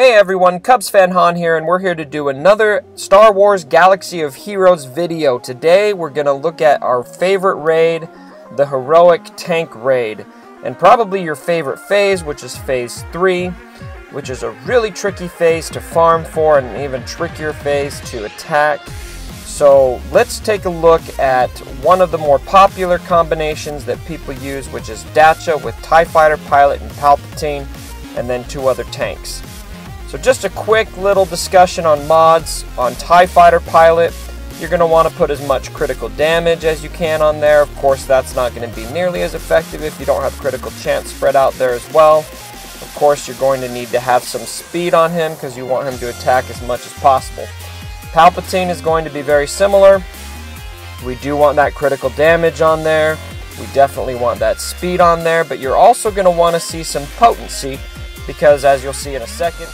Hey everyone, Cubs fan Han here, and we're here to do another Star Wars Galaxy of Heroes video. Today we're going to look at our favorite raid, the Heroic Tank Raid, and probably your favorite phase, which is Phase 3, which is a really tricky phase to farm for and an even trickier phase to attack. So let's take a look at one of the more popular combinations that people use, which is Dathcha with TIE Fighter Pilot and Palpatine, and then 2 other tanks. So just a quick little discussion on mods. On TIE Fighter Pilot, you're going to want to put as much critical damage as you can on there. Of course, that's not going to be nearly as effective if you don't have critical chance spread out there as well. Of course, you're going to need to have some speed on him because you want him to attack as much as possible. Palpatine is going to be very similar. We do want that critical damage on there. We definitely want that speed on there, but you're also going to want to see some potency because, as you'll see in a second,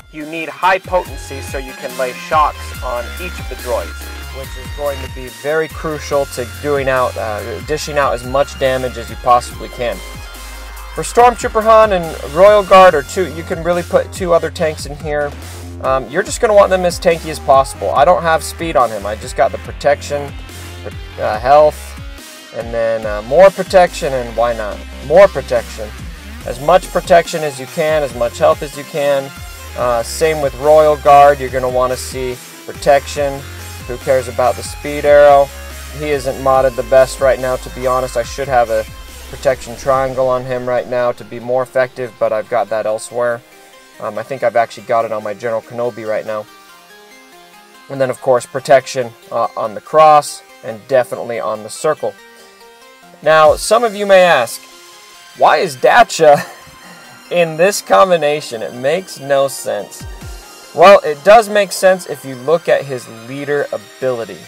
you need high potency so you can lay shocks on each of the droids, which is going to be very crucial to dishing out as much damage as you possibly can. For Stormtrooper Han and Royal Guard, you can really put 2 other tanks in here. You're just going to want them as tanky as possible. I don't have speed on him. I just got the protection, health, and then more protection, and why not? More protection. As much protection as you can, as much health as you can. Same with Royal Guard, you're going to want to see protection. Who cares about the speed arrow? He isn't modded the best right now, to be honest. I should have a protection triangle on him right now to be more effective, but I've got that elsewhere. I think I've actually got it on my General Kenobi right now. And then, of course, protection on the cross and definitely on the circle. Now, some of you may ask, why is Dathcha in this combination? It makes no sense. Well, it does make sense if you look at his leader ability.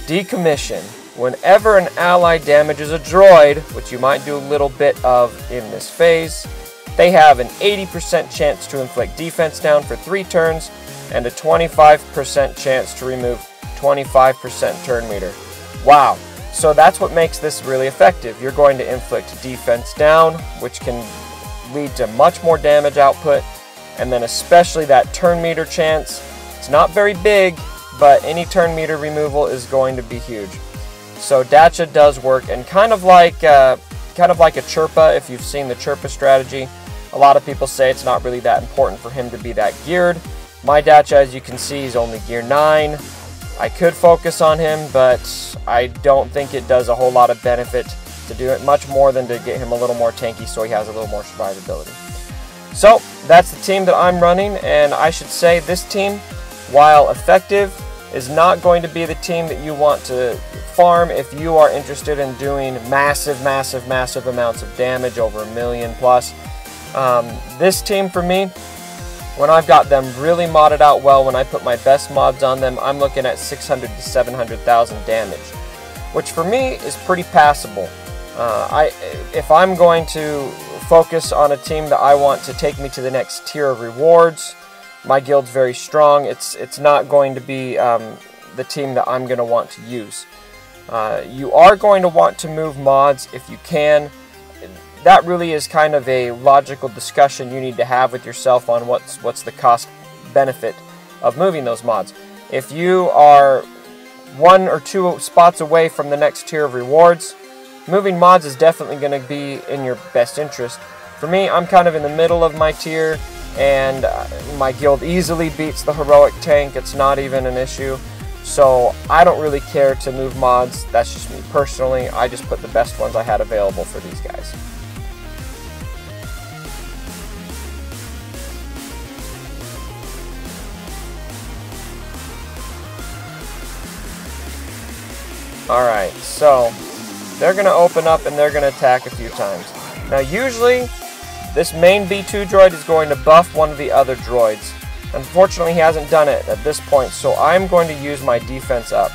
Decommission. Whenever an ally damages a droid, which you might do a little bit of in this phase, they have an 80% chance to inflict defense down for 3 turns and a 25% chance to remove 25% turn meter. Wow. So that's what makes this really effective. You're going to inflict defense down, which can lead to much more damage output, and then especially that turn meter chance. It's not very big, but any turn meter removal is going to be huge. So Dathcha does work, and kind of like a Chirpa. If you've seen the Chirpa strategy, a lot of people say it's not really that important for him to be that geared. My Dathcha, as you can see, is only gear 9. I could focus on him, but I don't think it does a whole lot of benefit to do it, much more than to get him a little more tanky so he has a little more survivability. So that's the team that I'm running, and I should say this team, while effective, is not going to be the team that you want to farm if you are interested in doing massive amounts of damage, over 1 million plus. This team for me, when I've got them really modded out well, when I put my best mods on them, I'm looking at 600 to 700,000 damage, which for me is pretty passable. If I'm going to focus on a team that I want to take me to the next tier of rewards, my guild's very strong. It's not going to be the team that I'm going to want to use. You are going to want to move mods if you can. That really is kind of a logical discussion you need to have with yourself on what's the cost benefit of moving those mods. If you are 1 or 2 spots away from the next tier of rewards, moving mods is definitely going to be in your best interest. For me, I'm kind of in the middle of my tier, and my guild easily beats the Heroic Tank. It's not even an issue. So I don't really care to move mods. That's just me personally. I just put the best ones I had available for these guys. Alright, so they're going to open up and they're going to attack a few times. Now usually, this main B2 droid is going to buff one of the other droids. Unfortunately, he hasn't done it at this point, so I'm going to use my defense up.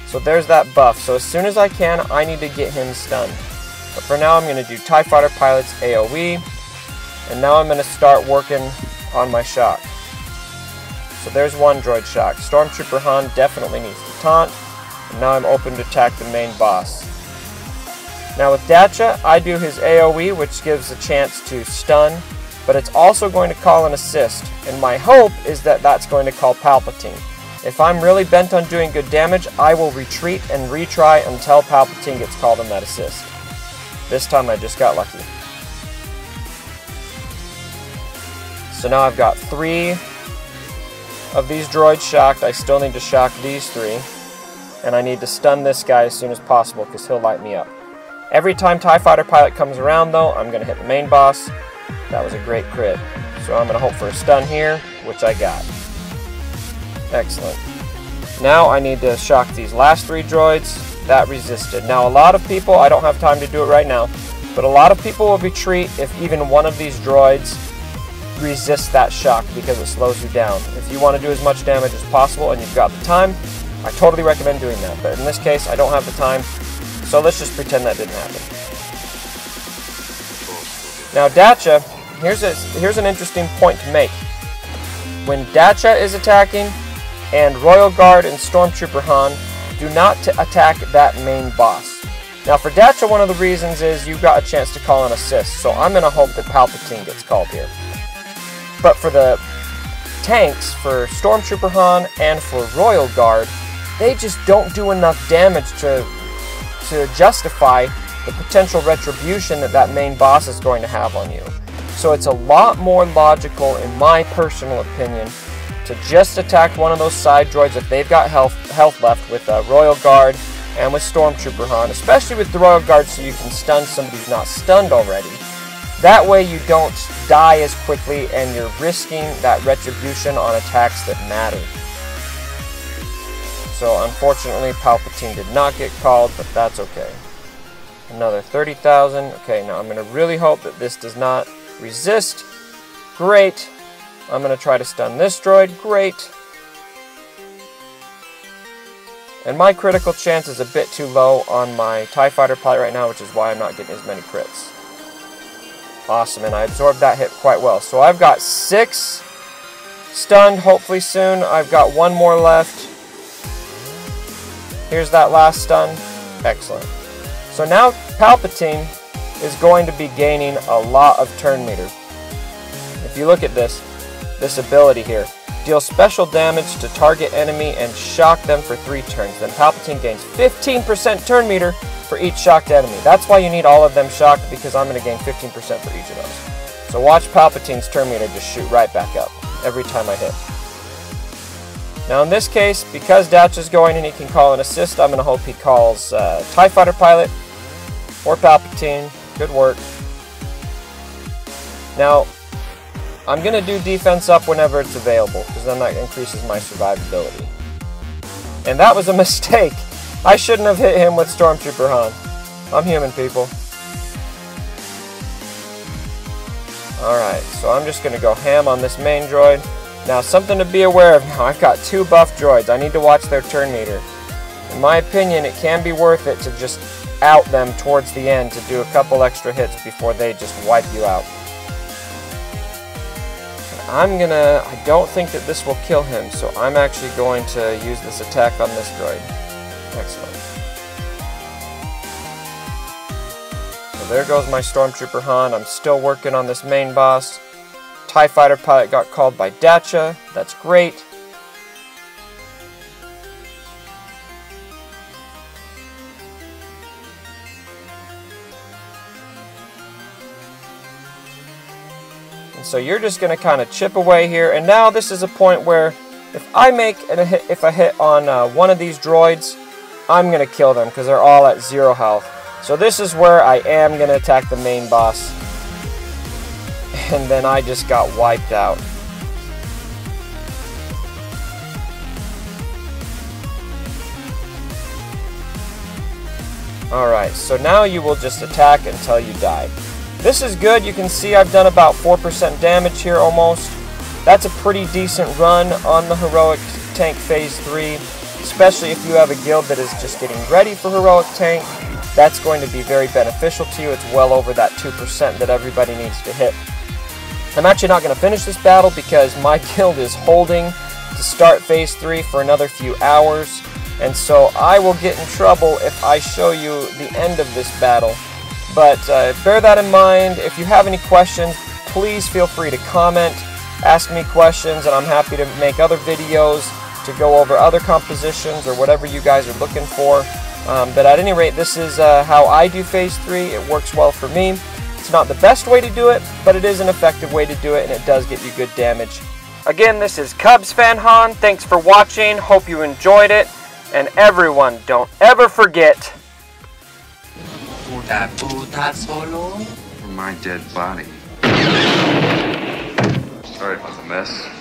So there's that buff. So as soon as I can, I need to get him stunned. But for now, I'm going to do TIE Fighter Pilot's AoE, and now I'm going to start working on my shock. So there's one droid shock. Stormtrooper Han definitely needs to taunt. And now I'm open to attack the main boss. Now with Dathcha, I do his AoE, which gives a chance to stun but it's also going to call an assist, and my hope is that that's going to call Palpatine. If I'm really bent on doing good damage, I will retreat and retry until Palpatine gets called in that assist. This time I just got lucky. So now I've got 3 of these droids shocked. I still need to shock these 3. And I need to stun this guy as soon as possible because he'll light me up. Every time TIE Fighter Pilot comes around though, I'm going to hit the main boss. That was a great crit. So I'm going to hope for a stun here, which I got. Excellent. Now I need to shock these last 3 droids. That resisted. Now a lot of people, I don't have time to do it right now, but a lot of people will retreat if even one of these droids resists that shock because it slows you down. If you want to do as much damage as possible and you've got the time, I totally recommend doing that. But in this case, I don't have the time, so let's just pretend that didn't happen. Now Dathcha, here's an interesting point to make. When Dathcha is attacking, and Royal Guard and Stormtrooper Han do not attack that main boss. Now for Dathcha, one of the reasons is you've got a chance to call an assist, so I'm going to hope that Palpatine gets called here. But for the tanks, for Stormtrooper Han and for Royal Guard, they just don't do enough damage to justify the potential retribution that that main boss is going to have on you. So it's a lot more logical, in my personal opinion, to just attack one of those side droids if they've got health left with Royal Guard and with Stormtrooper Han, especially with the Royal Guard, so you can stun somebody who's not stunned already. That way you don't die as quickly and you're risking that retribution on attacks that matter. So unfortunately Palpatine did not get called, but that's okay. Another 30,000. Okay, now I'm going to really hope that this does not resist. Great. I'm going to try to stun this droid. Great. And my critical chance is a bit too low on my TIE Fighter Pilot right now, which is why I'm not getting as many crits. Awesome, and I absorbed that hit quite well. So I've got 6 stunned, hopefully soon. I've got 1 more left. Here's that last stun. Excellent. So now Palpatine is going to be gaining a lot of turn meter. If you look at this ability here, deal special damage to target enemy and shock them for 3 turns. Then Palpatine gains 15% turn meter for each shocked enemy. That's why you need all of them shocked, because I'm going to gain 15% for each of those. So watch Palpatine's turn meter just shoot right back up every time I hit. Now in this case, because Dathcha's going and he can call an assist, I'm going to hope he calls TIE Fighter Pilot or Palpatine. Good work. Now, I'm going to do defense up whenever it's available, because then that increases my survivability. And that was a mistake. I shouldn't have hit him with Stormtrooper Han. I'm human, people. Alright, so I'm just going to go ham on this main droid. Now, something to be aware of now, I've got 2 buff droids. I need to watch their turn meter. In my opinion, it can be worth it to just out them towards the end to do a couple extra hits before they just wipe you out. I don't think that this will kill him, so I'm actually going to use this attack on this droid. Excellent. So there goes my Stormtrooper Han. I'm still working on this main boss. TIE Fighter Pilot got called by Dathcha. That's great. And so you're just going to kind of chip away here. And now this is a point where if I make a hit on one of these droids, I'm going to kill them because they're all at 0 health. So this is where I am going to attack the main boss. And then I just got wiped out. Alright, so now you will just attack until you die. This is good. You can see I've done about 4% damage here almost. That's a pretty decent run on the Heroic Tank Phase 3, especially if you have a guild that is just getting ready for Heroic Tank. That's going to be very beneficial to you. It's well over that 2% that everybody needs to hit. I'm actually not going to finish this battle because my guild is holding to start Phase 3 for another few hours, and so I will get in trouble if I show you the end of this battle. But bear that in mind. If you have any questions, please feel free to comment, ask me questions, and I'm happy to make other videos to go over other compositions or whatever you guys are looking for. But at any rate, this is how I do phase 3. It works well for me. It's not the best way to do it, but it is an effective way to do it, and it does get you good damage. Again, this is Cubs Fan Han. Thanks for watching. Hope you enjoyed it. And everyone, don't ever forget. Solo for my dead body. Sorry about the mess.